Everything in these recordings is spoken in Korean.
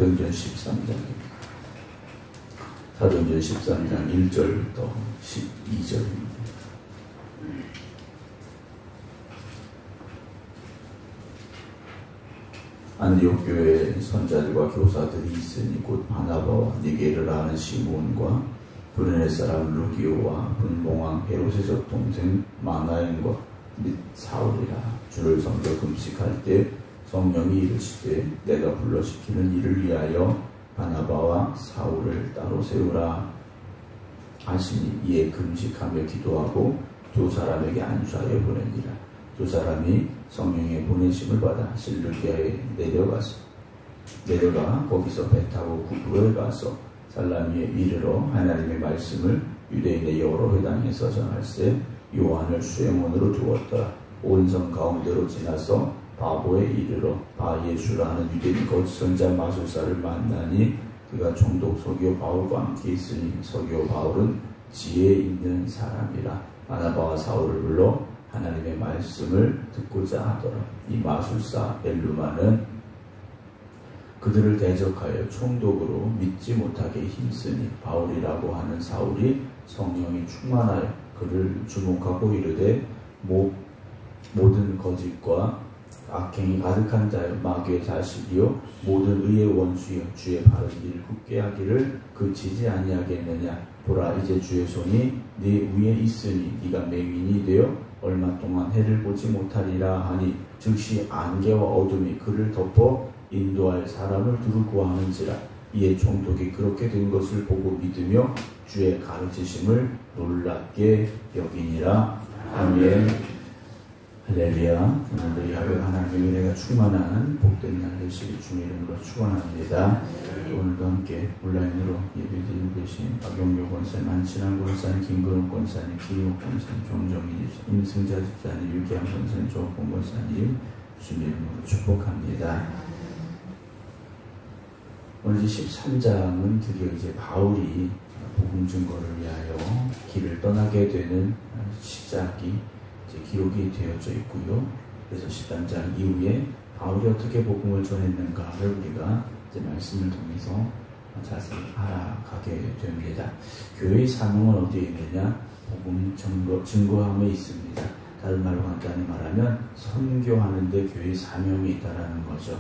사도행전 13장입니다. 사도행전 13장 1절부터 12절입니다. 안디옥 교회에 선자들과 교사들이 있으니 곧 바나바와 니게르라 하는 시몬과 브레네 사람 루기오와 분봉왕 헤롯의 젖동생 마나엔과 및 사울이라. 주를 섬겨 금식할 때 성령이 이르시되 내가 불러시키는 이를 위하여 바나바와 사울을 따로 세우라 하시니 이에 금식하며 기도하고 두 사람에게 안수하여 보내니라. 두 사람이 성령의 보내심을 받아 실루키아에 내려가 거기서 배 타고 구브로에 가서 살라미에 이르러 하나님의 말씀을 유대인의 여러 회당에서 전할세 요한을 수행원으로 두었더라. 온 성 가운데로 지나서 바보에 이르러 바예수라는 유대인 거짓선자 마술사를 만나니 그가 총독 서기오 바울과 함께 있으니 서기오 바울은 지혜 있는 사람이라. 바나바와 사울을 불러 하나님의 말씀을 듣고자 하더라. 이 마술사 엘루마는 그들을 대적하여 총독으로 믿지 못하게 힘쓰니 바울이라고 하는 사울이 성령이 충만하여 그를 주목하고 이르되 모든 거짓과 악행이 가득한 자여 마귀의 자식이요 모든 의의 원수여 주의 바른 일 굳게 하기를 그치지 아니하겠느냐. 보라 이제 주의 손이 네 위에 있으니 네가 맹인이 되어 얼마 동안 해를 보지 못하리라 하니 즉시 안개와 어둠이 그를 덮어 인도할 사람을 두루 구하는지라. 이에 총독이 그렇게 된 것을 보고 믿으며 주의 가르치심을 놀랍게 여기니라. 아멘. 할렐루야. 오늘도 야외 하나님의 은혜가 충만한 복된 날 되시길 주의 이름으로 축원합니다. 오늘도 함께 온라인으로 예배드리고 계신 박용료 권사님, 안친환 권사님, 김근욱 권사님, 기욱 권사님, 종정희 집사님, 임승자 집사님, 유기한 권사님, 조홍 권사님 주의 이름으로 축복합니다. 오늘 13장은 드디어 이제 바울이 복음 증거를 위하여 길을 떠나게 되는 시작이 기록이 되어져 있고요. 그래서 13장 이후에 바울이 어떻게 복음을 전했는가를 우리가 이제 말씀을 통해서 자세히 알아가게 됩니다. 교회의 사명은 어디에 있느냐? 복음 증거함에 있습니다. 다른 말로 간단히 말하면 선교하는데 교회의 사명이 있다라는 거죠.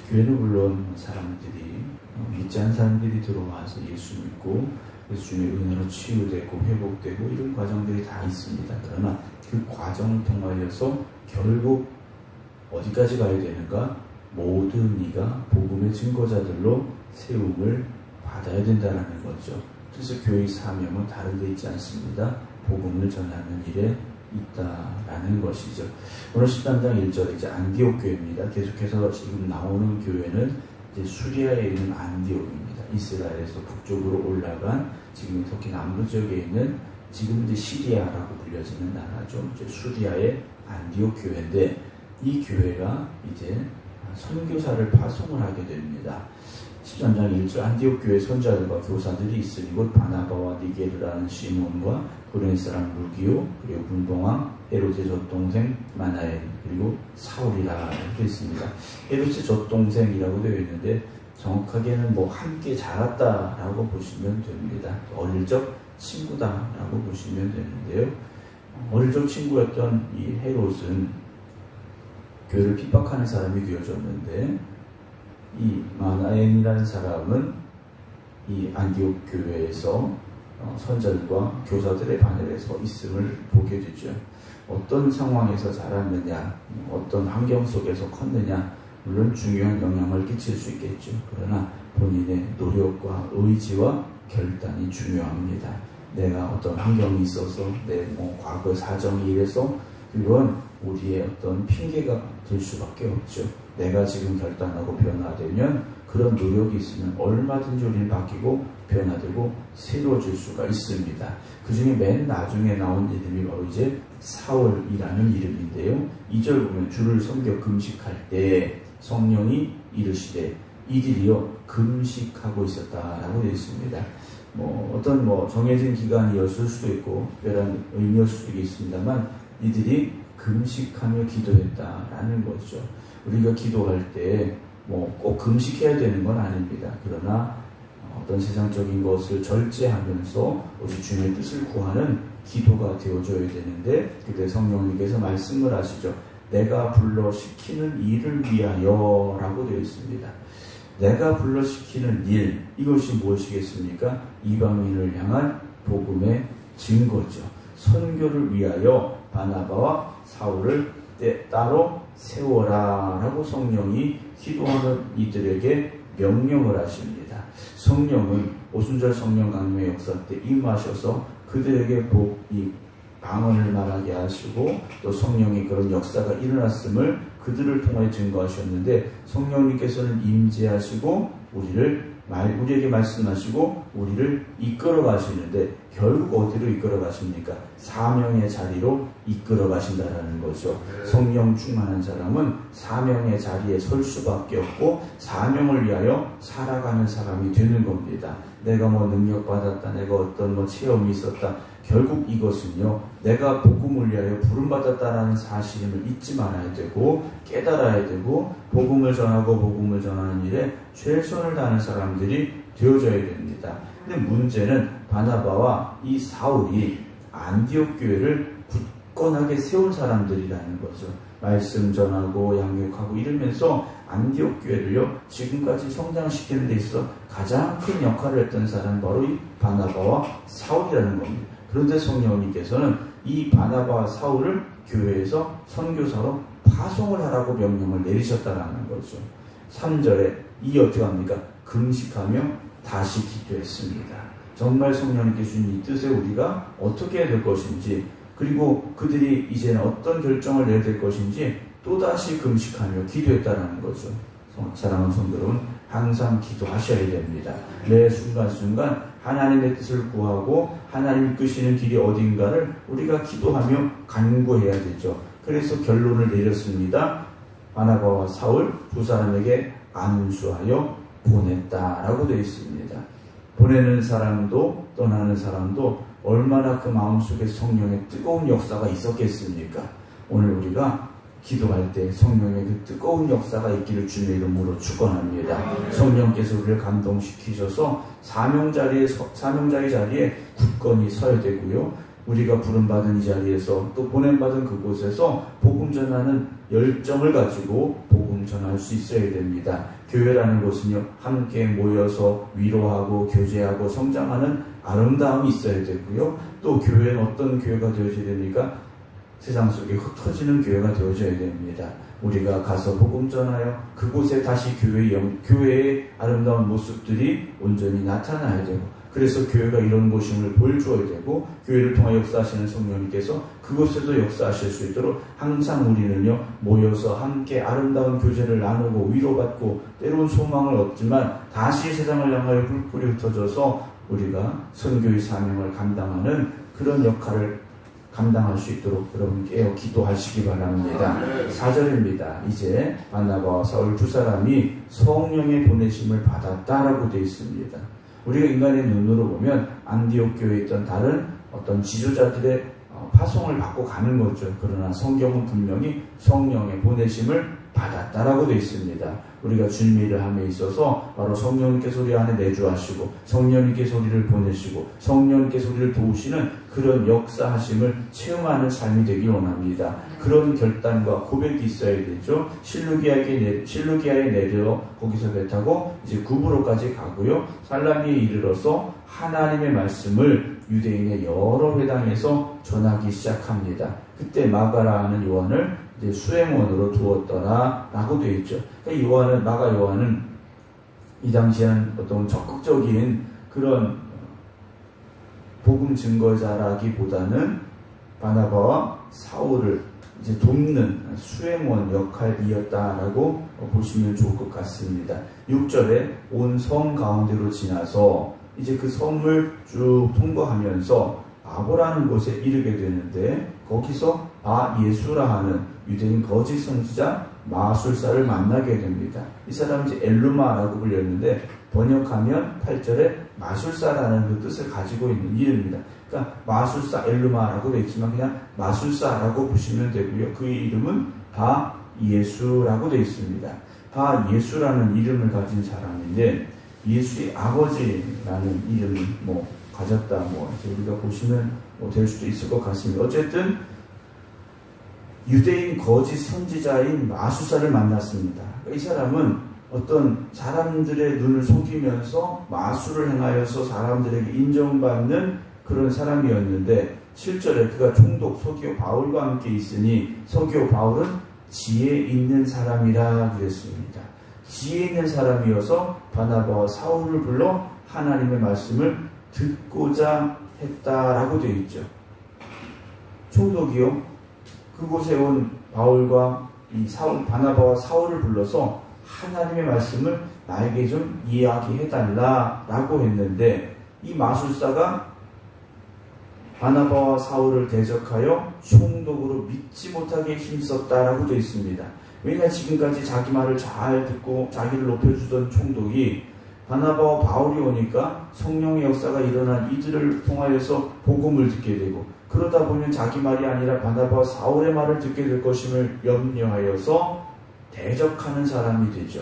교회는 물론 사람들이 믿지 않은 사람들이 들어와서 예수 믿고 그래서 주님의 은혜로 치유되고 회복되고 이런 과정들이 다 있습니다. 그러나 그 과정을 통하여서 결국 어디까지 가야 되는가? 모든 이가 복음의 증거자들로 세움을 받아야 된다는 거죠. 그래서 교회의 사명은 다른 데 있지 않습니다. 복음을 전하는 일에 있다라는 것이죠. 오늘 13장 1절 이제 안디옥 교회입니다. 계속해서 지금 나오는 교회는 이제 수리아에 있는 안디옥입니다. 이스라엘에서 북쪽으로 올라간 지금 터키 남부 지역에 있는 지금 이제 시리아라고 불려지는 나라죠. 이제 수리아의 안디옥 교회인데 이 교회가 이제 선교사를 파송을 하게 됩니다. 13장 1절 안디옥 교회 선자들과 교사들이 있으니 곧 바나바와 니게르라는 시몬과 브레네 사람 루기오 그리고 분봉왕 헤롯의 젖동생 마나엔 그리고 사울이라 되어 있습니다. 헤롯의 젖동생이라고 되어 있는데 정확하게는 함께 자랐다라고 보시면 됩니다. 어릴 적 친구다라고 보시면 되는데요. 어릴 적 친구였던 이 헤롯은 교회를 핍박하는 사람이 되어졌는데 이 마나엔이라는 사람은 이 안디옥 교회에서 선자들과 교사들의 반열에 서 있음을 보게 되죠. 어떤 상황에서 자랐느냐, 어떤 환경 속에서 컸느냐, 물론 중요한 영향을 끼칠 수 있겠죠. 그러나 본인의 노력과 의지와 결단이 중요합니다. 내가 어떤 환경이 있어서 내 과거 사정이 이래서 그건 우리의 어떤 핑계가 될 수밖에 없죠. 내가 지금 결단하고 변화되면 그런 노력이 있으면 얼마든지 우리는 바뀌고 변화되고 새로워질 수가 있습니다. 그 중에 맨 나중에 나온 이름이 바로 이제 사울이라는 이름인데요. 2절 보면 주를 섬겨 금식할 때 성령이 이르시되 이들이요 금식하고 있었다라고 되어 있습니다. 어떤 정해진 기간이었을 수도 있고 특별한 의미였을 수도 있습니다만 이들이 금식하며 기도했다라는 거죠. 우리가 기도할 때 뭐 꼭 금식해야 되는 건 아닙니다. 그러나 어떤 세상적인 것을 절제하면서 오직 주님의 뜻을 구하는 기도가 되어줘야 되는데, 그때 성령님께서 말씀을 하시죠. 내가 불러시키는 일을 위하여 라고 되어 있습니다. 내가 불러시키는 일, 이것이 무엇이겠습니까? 이방인을 향한 복음의 증거죠. 선교를 위하여 바나바와 사울을 따로 세워라 라고 성령이 기도하는 이들에게 명령을 하십니다. 성령은 오순절 성령 강림의 역사 때 임하셔서 그들에게 이 방언을 말하게 하시고, 또 성령의 그런 역사가 일어났음을 그들을 통해 증거하셨는데, 성령님께서는 임재하시고 우리에게 말씀하시고 우리를 이끌어 가시는데, 결국 어디로 이끌어 가십니까? 사명의 자리로 이끌어 가신다라는 거죠. 성령 충만한 사람은 사명의 자리에 설 수밖에 없고 사명을 위하여 살아가는 사람이 되는 겁니다. 내가 뭐 능력 받았다, 내가 어떤 체험이 있었다, 결국 이것은요, 내가 복음을 위하여 부름받았다라는 사실을 잊지 말아야 되고 깨달아야 되고, 복음을 전하고 복음을 전하는 일에 최선을 다하는 사람들이 되어져야 됩니다. 근데 문제는 바나바와 이 사울이 안디옥 교회를 굳건하게 세운 사람들이라는 거죠. 말씀 전하고 양육하고 이러면서 안디옥 교회를요, 지금까지 성장시키는 데 있어 가장 큰 역할을 했던 사람은 바로 이 바나바와 사울이라는 겁니다. 그런데 성령님께서는 이 바나바와 사울을 교회에서 선교사로 파송을 하라고 명령을 내리셨다라는 거죠. 3절에 이 어떻게 합니까? 금식하며 다시 기도했습니다. 정말 성령님께 주신 이 뜻에 우리가 어떻게 해야 될 것인지, 그리고 그들이 이제는 어떤 결정을 내야 될 것인지 또다시 금식하며 기도했다라는 거죠. 사랑하는 성도 여러분, 항상 기도하셔야 됩니다. 매 순간순간 하나님의 뜻을 구하고 하나님 이끄시는 길이 어딘가를 우리가 기도하며 간구해야 되죠. 그래서 결론을 내렸습니다. 바나바와 사울 두 사람에게 안수하여 보냈다라고 되어 있습니다. 보내는 사람도 떠나는 사람도 얼마나 그 마음속에 성령의 뜨거운 역사가 있었겠습니까? 오늘 우리가 기도할 때 성령의 그 뜨거운 역사가 있기를 주님의 이름으로 축원합니다. 성령께서 우리를 감동시키셔서 사명자의 자리에 굳건히 서야 되고요. 우리가 부름받은 이 자리에서 또 보냄받은 그곳에서 복음 전하는 열정을 가지고 복음 전할 수 있어야 됩니다. 교회라는 곳은요, 함께 모여서 위로하고 교제하고 성장하는 아름다움이 있어야 되고요. 또 교회는 어떤 교회가 되어져야 됩니까? 세상 속에 흩어지는 교회가 되어져야 됩니다. 우리가 가서 복음 전하여 그곳에 다시 교회의 아름다운 모습들이 온전히 나타나야 되고, 그래서 교회가 이런 곳임을 보여줘야 되고, 교회를 통해 역사하시는 성령님께서 그곳에도 역사하실 수 있도록 항상 우리는요, 모여서 함께 아름다운 교제를 나누고 위로받고 때로는 소망을 얻지만 다시 세상을 향하여 불불이 흩어져서 우리가 선교의 사명을 감당하는 그런 역할을 감당할 수 있도록 여러분 깨어 기도하시기 바랍니다. 4절입니다. 이제 바나바와 사울 두 사람이 성령의 보내심을 받았다라고 되어 있습니다. 우리가 인간의 눈으로 보면 안디옥 교회에 있던 다른 어떤 지도자들의 파송을 받고 가는 거죠. 그러나 성경은 분명히 성령의 보내심을 받았다라고 되어 있습니다. 우리가 주님의 일을 함에 있어서 바로 성령님께서 우리 안에 내주하시고 성령님께서 우리를 보내시고 성령님께서 우리를 도우시는 그런 역사하심을 체험하는 삶이 되길 원합니다. 그런 결단과 고백이 있어야 되죠. 실루기아에 내려 거기서 배 타고 이제 구브로까지 가고요. 살라미에 이르러서 하나님의 말씀을 유대인의 여러 회당에서 전하기 시작합니다. 그때 마가라는 요한을 이제 수행원으로 두었더라 라고 되어 있죠. 그러니까 마가 요한은 이 당시에는 어떤 적극적인 그런 복음 증거자라기보다는 바나바와 사울을 이제 돕는 수행원 역할이었다라고 보시면 좋을 것 같습니다. 6절에 온 섬 가운데로 지나서 이제 그 섬을 쭉 통과하면서 바보라는 곳에 이르게 되는데, 거기서 예수라 하는 유대인 거짓 선지자 마술사를 만나게 됩니다. 이 사람이 이제 엘루마라고 불렸는데 번역하면 8절에 마술사라는 그 뜻을 가지고 있는 이름입니다. 그러니까 마술사 엘루마라고 되어 있지만 그냥 마술사라고 보시면 되고요. 그의 이름은 예수라고 되어 있습니다. 바 예수라는 이름을 가진 사람인데 예수의 아버지라는 이름을 가졌다. 우리가 보시면 될 수도 있을 것 같습니다. 어쨌든 유대인 거짓 선지자인 마술사를 만났습니다. 이 사람은 어떤 사람들의 눈을 속이면서 마술을 행하여서 사람들에게 인정받는 그런 사람이었는데 7절에 그가 총독 서기오 바울과 함께 있으니 서기오 바울은 지혜 있는 사람이라 그랬습니다. 지혜 있는 사람이어서 바나바와 사울을 불러 하나님의 말씀을 듣고자 했다라고 되어 있죠. 총독이요, 그곳에 온 바울과 바나바와 사울을 불러서 하나님의 말씀을 나에게 좀 이야기해달라라고 했는데 이 마술사가 바나바와 사울을 대적하여 총독으로 믿지 못하게 힘썼다라고 되어 있습니다. 왜냐, 지금까지 자기 말을 잘 듣고 자기를 높여주던 총독이 바나바와 바울이 오니까 성령의 역사가 일어난 이들을 통하여서 복음을 듣게 되고, 그러다 보면 자기 말이 아니라 바나바와 사울의 말을 듣게 될 것임을 염려하여서 대적하는 사람이 되죠.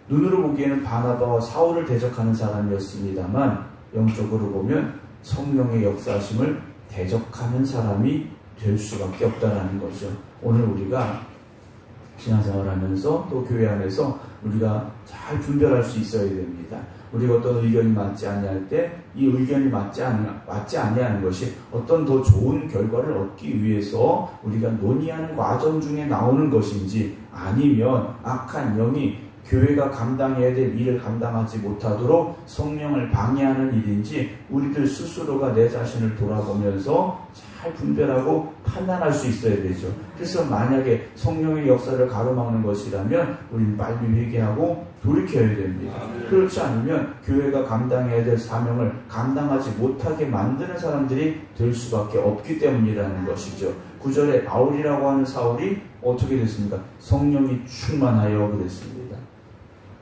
눈으로 보기에는 바나바와 사울을 대적하는 사람이었습니다만 영적으로 보면 성령의 역사심을 대적하는 사람이 될 수밖에 없다는 거죠. 오늘 우리가 신앙생활하면서 또 교회 안에서 우리가 잘 분별할 수 있어야 됩니다. 우리가 어떤 의견이 맞지 아니할 때 이 의견이 맞지 아니하는 것이 어떤 더 좋은 결과를 얻기 위해서 우리가 논의하는 과정 중에 나오는 것인지, 아니면 악한 영이 교회가 감당해야 될 일을 감당하지 못하도록 성령을 방해하는 일인지 우리들 스스로가 내 자신을 돌아보면서 잘 분별하고 판단할 수 있어야 되죠. 그래서 만약에 성령의 역사를 가로막는 것이라면 우리는 빨리 회개하고 돌이켜야 됩니다. 그렇지 않으면 교회가 감당해야 될 사명을 감당하지 못하게 만드는 사람들이 될 수밖에 없기 때문이라는 것이죠. 9절에 바울이라고 하는 사울이 어떻게 됐습니까? 성령이 충만하여 그랬습니다.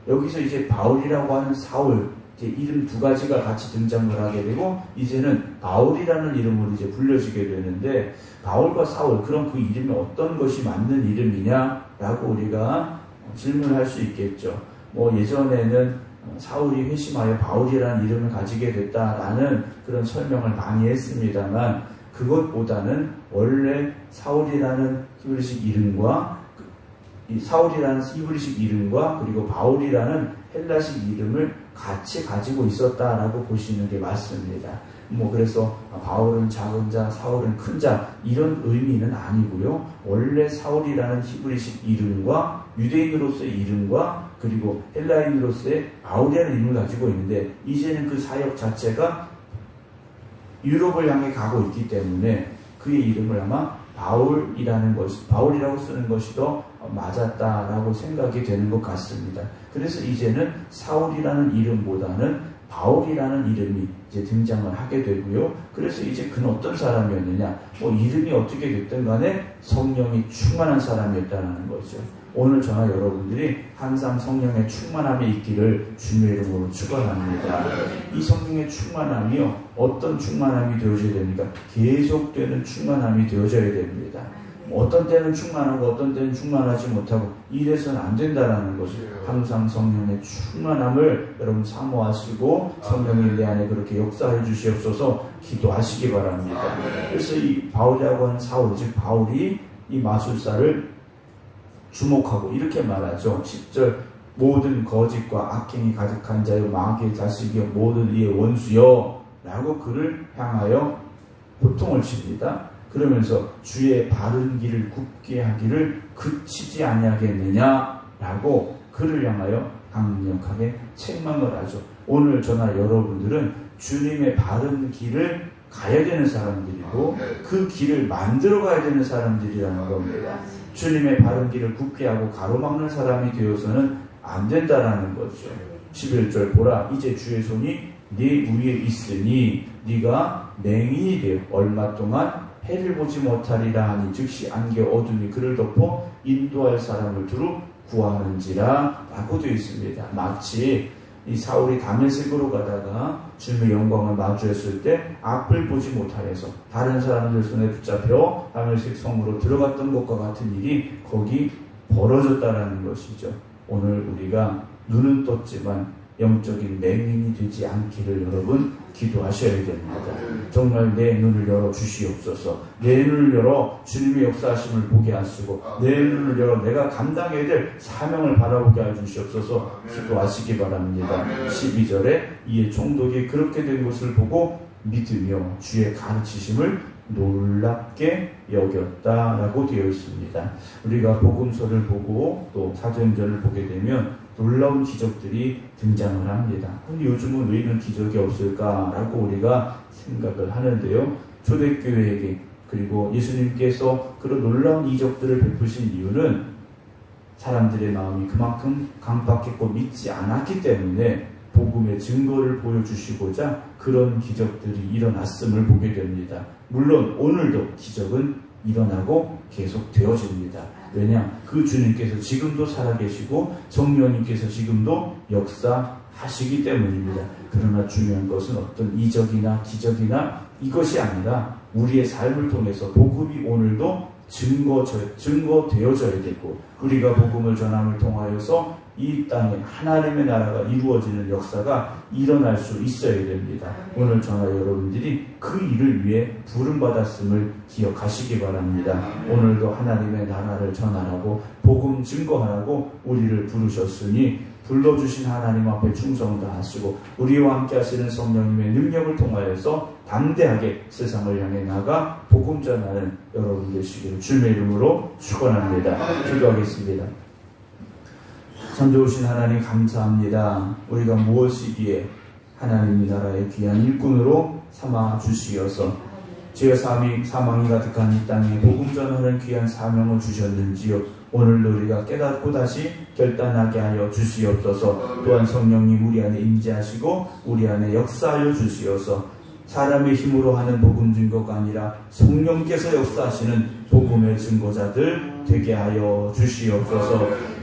여기서 이제 바울이라고 하는 사울, 이제 이름 두 가지가 같이 등장을 하게 되고, 이제는 바울이라는 이름으로 이제 불려지게 되는데, 바울과 사울, 그럼 그 이름이 어떤 것이 맞는 이름이냐라고 우리가 질문할 수 있겠죠. 예전에는 사울이 회심하여 바울이라는 이름을 가지게 됐다라는 그런 설명을 많이 했습니다만, 그것보다는 원래 사울이라는 히브리식 이름과 이 사울이라는 히브리식 이름과 그리고 바울이라는 헬라식 이름을 같이 가지고 있었다라고 보시는 게 맞습니다. 그래서 바울은 작은 자, 사울은 큰 자, 이런 의미는 아니고요. 원래 사울이라는 히브리식 이름과 유대인으로서의 이름과 그리고 헬라인으로서의 바울이라는 이름을 가지고 있는데, 이제는 그 사역 자체가 유럽을 향해 가고 있기 때문에 그의 이름을 아마 바울이라고 쓰는 것이 더 맞았다라고 생각이 되는 것 같습니다. 그래서 이제는 사울이라는 이름보다는 바울이라는 이름이 이제 등장을 하게 되고요. 그래서 이제 그는 어떤 사람이었느냐, 이름이 어떻게 됐든 간에 성령이 충만한 사람이었다는 거죠. 오늘 저나 여러분들이 항상 성령의 충만함이 있기를 주님의 이름으로 축원합니다. 이 성령의 충만함이요, 어떤 충만함이 되어져야 됩니까? 계속되는 충만함이 되어져야 됩니다. 어떤 때는 충만하고 어떤 때는 충만하지 못하고 이래서는 안 된다라는 것을, 항상 성령의 충만함을 여러분 사모하시고 성령이 내 안에 그렇게 역사해 주시옵소서 기도하시기 바랍니다. 그래서 이 바울이라고 하는 사울, 즉 바울이 이 마술사를 주목하고 이렇게 말하죠. 10절, 모든 거짓과 악행이 가득한 자여 마귀의 자식이여 모든 이의 원수여 라고 그를 향하여 호통을 칩니다. 그러면서 주의 바른 길을 굽게 하기를 그치지 아니하겠느냐 라고 그를 향하여 강력하게 책망을 하죠. 오늘 저나 여러분들은 주님의 바른 길을 가야 되는 사람들이고 그 길을 만들어 가야 되는 사람들이라는 겁니다. 주님의 바른 길을 굽게 하고 가로막는 사람이 되어서는 안 된다라는 거죠. 11절, 보라 이제 주의 손이 네 위에 있으니 네가 맹인이 되어 얼마 동안 해를 보지 못하리라 하니 즉시 안개 어둠이 그를 덮어 인도할 사람을 두루 구하는지라 라고 되어 있습니다. 마치 이 사울이 다메섹으로 가다가 주님의 영광을 마주했을 때 앞을 보지 못하여서 다른 사람들 손에 붙잡혀 다메섹 성으로 들어갔던 것과 같은 일이 거기 벌어졌다라는 것이죠. 오늘 우리가 눈은 떴지만 영적인 맹인이 되지 않기를 여러분 기도하셔야 됩니다. 정말 내 눈을 열어 주시옵소서. 내 눈을 열어 주님의 역사하심을 보게 하시고 내 눈을 열어 내가 감당해야 될 사명을 바라보게 해주시옵소서. 기도하시기 바랍니다. 12절에 이에 총독이 그렇게 된 것을 보고 믿으며 주의 가르치심을 놀랍게 여겼다라고 되어 있습니다. 우리가 복음서를 보고 또 사도행전을 보게 되면 놀라운 기적들이 등장을 합니다. 근데 요즘은 왜 이런 기적이 없을까라고 우리가 생각을 하는데요. 초대교회에게 그리고 예수님께서 그런 놀라운 이적들을 베푸신 이유는 사람들의 마음이 그만큼 강박했고 믿지 않았기 때문에 복음의 증거를 보여주시고자 그런 기적들이 일어났음을 보게 됩니다. 물론 오늘도 기적은 일어나고 계속 되어집니다. 왜냐? 그 주님께서 지금도 살아계시고 성령님께서 지금도 역사하시기 때문입니다. 그러나 중요한 것은 어떤 이적이나 기적이나 이것이 아니라 우리의 삶을 통해서 복음이 오늘도 증거되어져야 되고 우리가 복음을 전함을 통하여서 이 땅에 하나님의 나라가 이루어지는 역사가 일어날 수 있어야 됩니다. 오늘 저와 여러분들이 그 일을 위해 부름받았음을 기억하시기 바랍니다. 오늘도 하나님의 나라를 전하라고 복음 증거하라고 우리를 부르셨으니 불러주신 하나님 앞에 충성 다하시고 우리와 함께 하시는 성령님의 능력을 통하여서 담대하게 세상을 향해 나가 복음 전하는 여러분 되시기를 주님의 이름으로 축원합니다. 기도하겠습니다. 참 좋으신 하나님 감사합니다. 우리가 무엇이기에 하나님 나라의 귀한 일꾼으로 삼아 주시어서 죄와 사망이 가득한 이 땅에 복음 전하는 귀한 사명을 주셨는지요. 오늘도 우리가 깨닫고 다시 결단하게 하여 주시옵소서. 또한 성령님 우리 안에 임재하시고 우리 안에 역사하여 주시어서 사람의 힘으로 하는 복음 증거가 아니라 성령께서 역사하시는 복음의 증거자들 되게 하여 주시옵소서.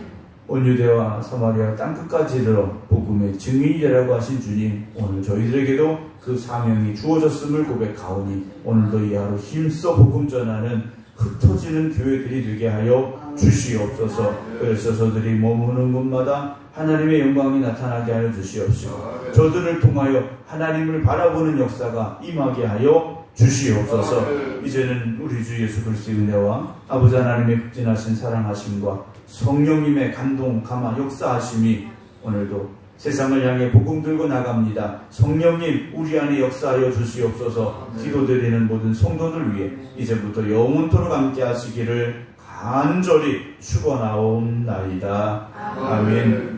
온 유대와 사마리아 땅끝까지 이르러 복음의 증인이라고 하신 주님, 오늘 저희들에게도 그 사명이 주어졌음을 고백하오니 오늘도 이 하루 힘써 복음 전하는 흩어지는 교회들이 되게 하여 주시옵소서. 그래서 저들이 머무는 곳마다 하나님의 영광이 나타나게 하여 주시옵시고 저들을 통하여 하나님을 바라보는 역사가 임하게 하여 주시옵소서. 이제는 우리 주 예수 그리스도의 은혜와 아버지 하나님의 극진하신 사랑하심과 성령님의 감동, 감화, 역사하심이 오늘도 세상을 향해 복음 들고 나갑니다. 성령님 우리 안에 역사하여 주시옵소서. 기도드리는 모든 성도들 위해 이제부터 영원토록 함께 하시기를 간절히 축원하옵나이다. 아멘.